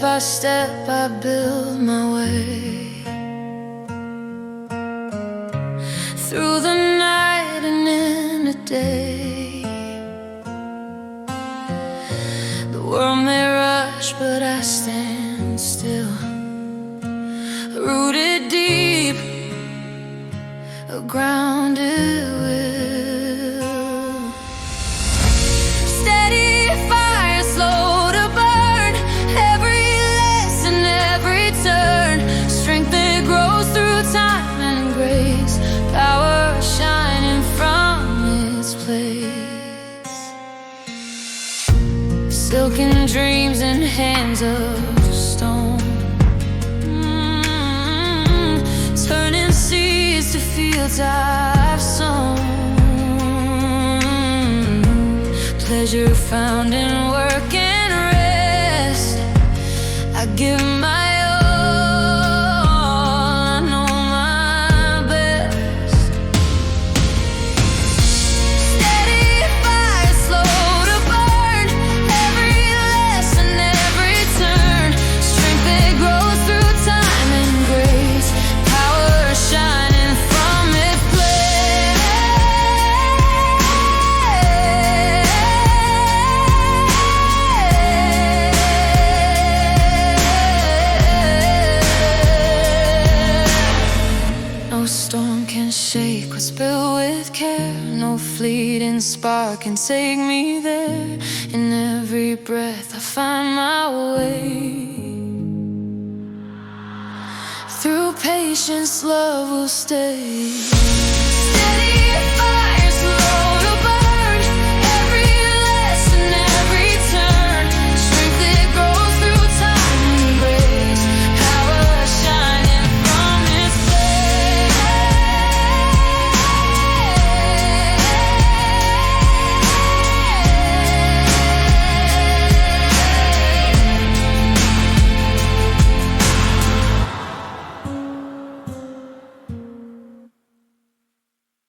by step I build my way through the night and in the day. The world may rush, but I stand still, rooted deep, a grounded will. Steady fire, slow to burn, every lesson, every turn. Strength that grows through time and grace, power shining from its place. Silken dreams in hands of stone, turning seas to fields I've sown. Pleasure found in work and rest, I give my all, I know my best. Steady fire, slow to burn, every lesson, every turn. Strength that grows through time and grace, power shining from its place. No storm can shake what's built with care, no fleeting spark can take me there. In every breath I find my way, through patience love will stay.